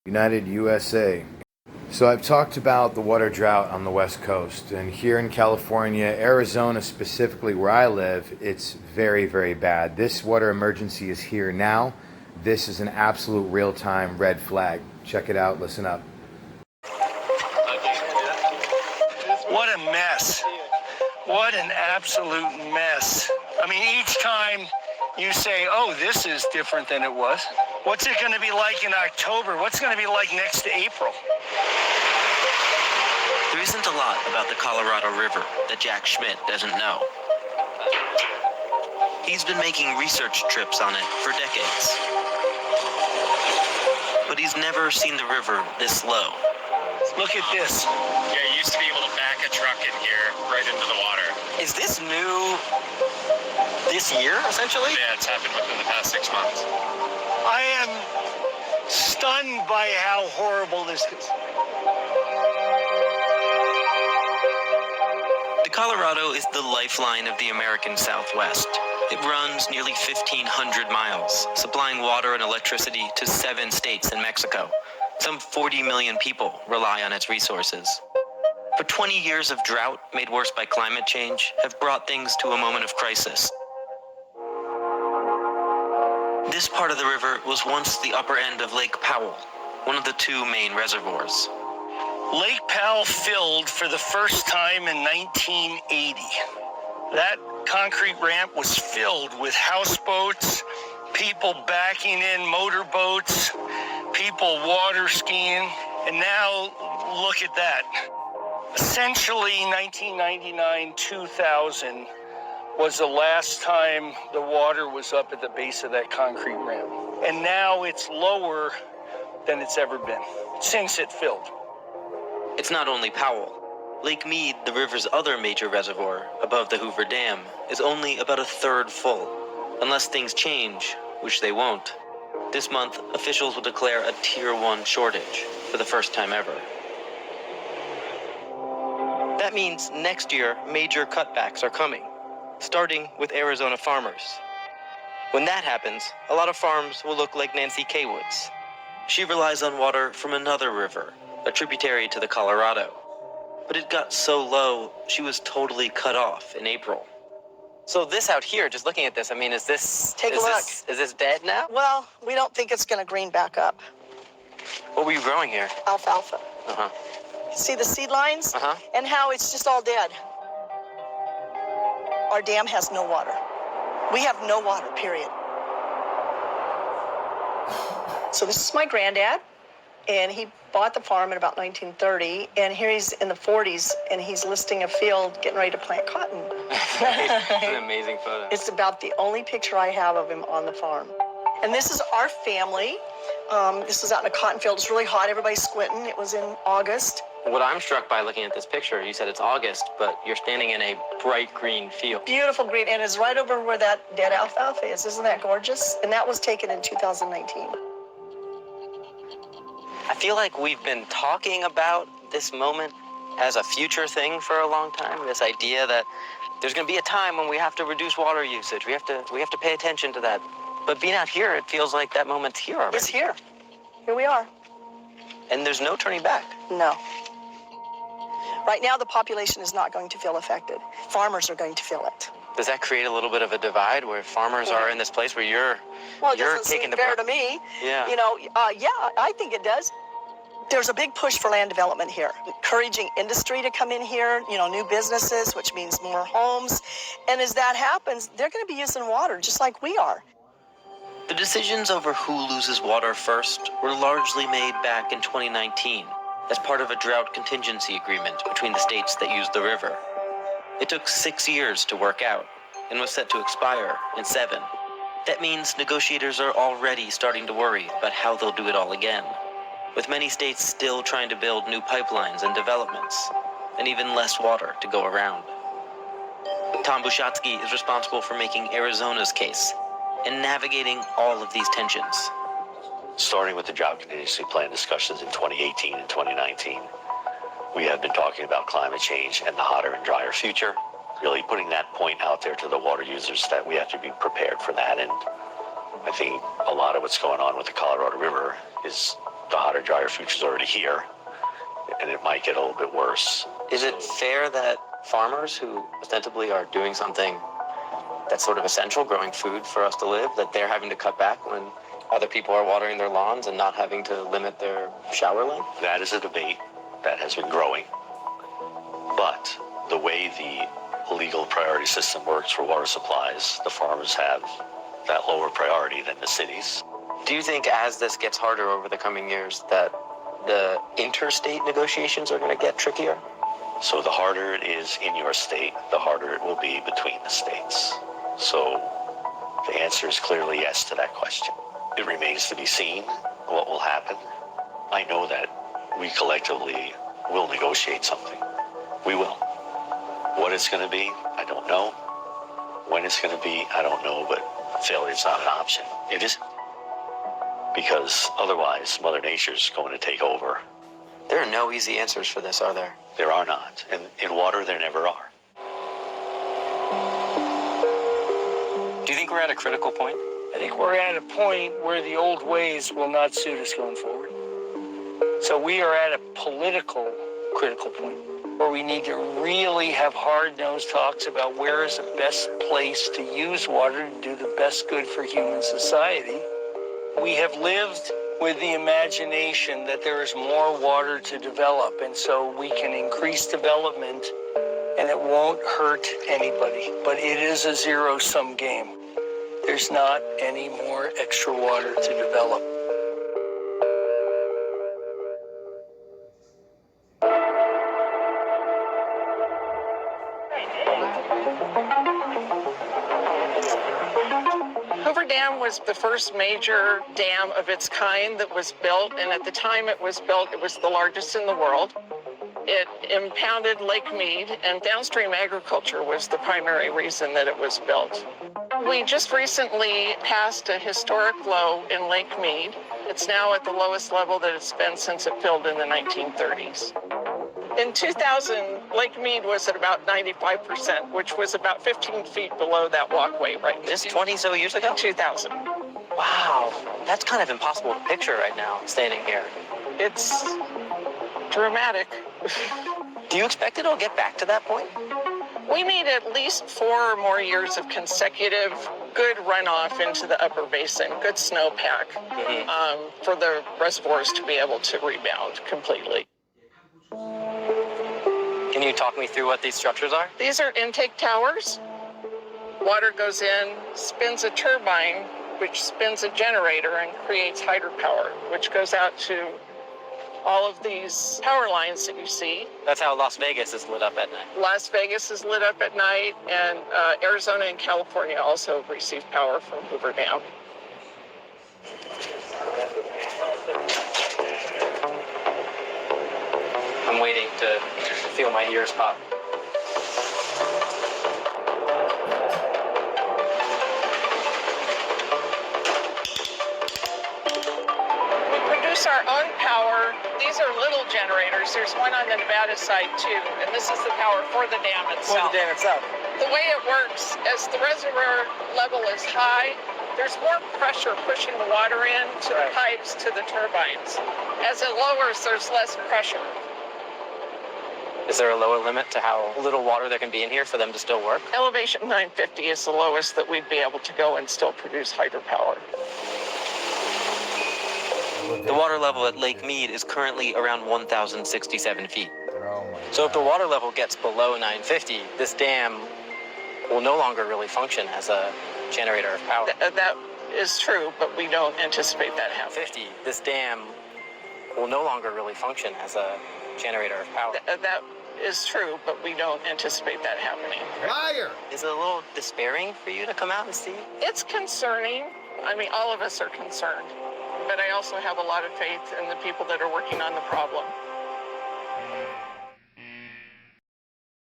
United USA. So I've talked about the water drought on the West Coast, and here in California, Arizona specifically where I live, it's very, very bad. This water emergency is here now. This is an absolute real-time red flag. Check it out, listen up. What a mess. What an absolute mess. I mean, each time you say, oh, this is different than it was. What's it going to be like in October? What's it going to be like next to April? There isn't a lot about the Colorado River that Jack Schmidt doesn't know. He's been making research trips on it for decades. But he's never seen the river this low. Look at this. Yeah, you used to be able to back a truck in here right into the water. Is this new this year, essentially? Yeah, it's happened within the past 6 months. I am stunned by how horrible this is. The Colorado is the lifeline of the American Southwest. It runs nearly 1,500 miles, supplying water and electricity to 7 states and Mexico. Some 40 million people rely on its resources. But 20 years of drought, made worse by climate change, have brought things to a moment of crisis. This part of the river was once the upper end of Lake Powell, one of the 2 main reservoirs. Lake Powell filled for the first time in 1980. That concrete ramp was filled with houseboats, people backing in motorboats, people water skiing, and now look at that. Essentially, 1999-2000 was the last time the water was up at the base of that concrete ramp. And now it's lower than it's ever been since it filled. It's not only Powell. Lake Mead, the river's other major reservoir above the Hoover Dam, is only about a third full. Unless things change, which they won't. This month, officials will declare a Tier 1 shortage for the first time ever. That means next year, major cutbacks are coming, starting with Arizona farmers. When that happens, a lot of farms will look like Nancy Kaywood's. She relies on water from another river, a tributary to the Colorado. But it got so low, she was totally cut off in April. So this out here, just looking at this, I mean, is this... Take a look. Is this dead now? Well, we don't think it's going to green back up. What were you growing here? Alfalfa. Uh-huh. See the seed lines? Uh-huh. And how it's just all dead. Our dam has no water. We have no water, period. So this is my granddad, and he bought the farm in about 1930, and here he's in the 40s, and he's listing a field getting ready to plant cotton. It's an amazing photo. It's about the only picture I have of him on the farm. And this is our family. This was out in a cotton field. It's really hot. Everybody's squinting. It was in August. What I'm struck by looking at this picture, you said it's August, but you're standing in a bright green field. Beautiful green, and it's right over where that dead alfalfa is. Isn't that gorgeous? And that was taken in 2019. I feel like we've been talking about this moment as a future thing for a long time. This idea that there's going to be a time when we have to reduce water usage. We have to pay attention to that. But being out here, it feels like that moment's here already. It's here. Here we are. And there's no turning back. No. Right now, the population is not going to feel affected. Farmers are going to feel it. Does that create a little bit of a divide where farmers are in this place where you're It doesn't taking seem the fair brunt? to me. Yeah. Yeah, I think it does. There's a big push for land development here, encouraging industry to come in here, new businesses, which means more homes. And as that happens, they're going to be using water just like we are. The decisions over who loses water first were largely made back in 2019 as part of a drought contingency agreement between the states that use the river. It took 6 years to work out and was set to expire in 7. That means negotiators are already starting to worry about how they'll do it all again, with many states still trying to build new pipelines and developments, and even less water to go around. Tom Bushatsky is responsible for making Arizona's case and navigating all of these tensions. Starting with the drought contingency plan discussions in 2018 and 2019, we have been talking about climate change and the hotter and drier future, really putting that point out there to the water users that we have to be prepared for that. And I think a lot of what's going on with the Colorado River is The hotter, drier future is already here, and it might get a little bit worse. Is it fair that farmers who ostensibly are doing something that's sort of essential, growing food for us to live, that they're having to cut back when other people are watering their lawns and not having to limit their shower length? That is a debate that has been growing. But the way the legal priority system works for water supplies, the farmers have that lower priority than the cities. Do you think as this gets harder over the coming years that the interstate negotiations are going to get trickier? So the harder it is in your state, the harder it will be between the states. So the answer is clearly yes to that question. It remains to be seen what will happen. I know that we collectively will negotiate something. We will. What it's going to be, I don't know. When it's going to be, I don't know, but failure is not an option. It isn't. Because otherwise, Mother Nature's going to take over. There are no easy answers for this, are there? There are not. And in water, there never are. Do you think we're at a critical point? I think we're at a point where the old ways will not suit us going forward. So we are at a political critical point where we need to really have hard-nosed talks about where is the best place to use water to do the best good for human society. We have lived with the imagination that there is more water to develop, and so we can increase development and it won't hurt anybody. But it is a zero-sum game. There's not any more extra water to develop. Hoover Dam was the first major dam of its kind that was built, and at the time it was built, it was the largest in the world. It impounded Lake Mead, and downstream agriculture was the primary reason that it was built. We just recently passed a historic low in Lake Mead. It's now at the lowest level that it's been since it filled in the 1930s. In 2000, Lake Mead was at about 95%, which was about 15 feet below that walkway right now. This 20 so years ago? 2000. Wow, that's kind of impossible to picture right now, standing here. It's dramatic. Do you expect it'll get back to that point? We need at least 4 more years of consecutive good runoff into the upper basin, good snowpack, for the reservoirs to be able to rebound completely. Can you talk me through what these structures are? These are intake towers. Water goes in, spins a turbine, which spins a generator and creates hydropower, which goes out to all of these power lines that you see. That's how Las Vegas is lit up at night. Las Vegas is lit up at night, and Arizona and California also receive power from Hoover Dam. I'm waiting to feel my ears pop. We produce our own power. These are little generators. There's one on the Nevada side too, and this is the power for the dam itself. For the dam itself. The way it works, as the reservoir level is high, there's more pressure pushing the water in to the pipes, to the turbines. As it lowers, there's less pressure. Is there a lower limit to how little water there can be in here for them to still work? Elevation 950 is the lowest that we'd be able to go and still produce hydropower. The water level at Lake Mead is currently around 1,067 feet. So if the water level gets below 950, this dam will no longer really function as a generator of power. That is true, but we don't anticipate that happening. 50, this dam will no longer really function as a generator of power. That is true, but we don't anticipate that happening. Liar! Is it a little despairing for you to come out and see? It's concerning. I mean, all of us are concerned. But I also have a lot of faith in the people that are working on the problem.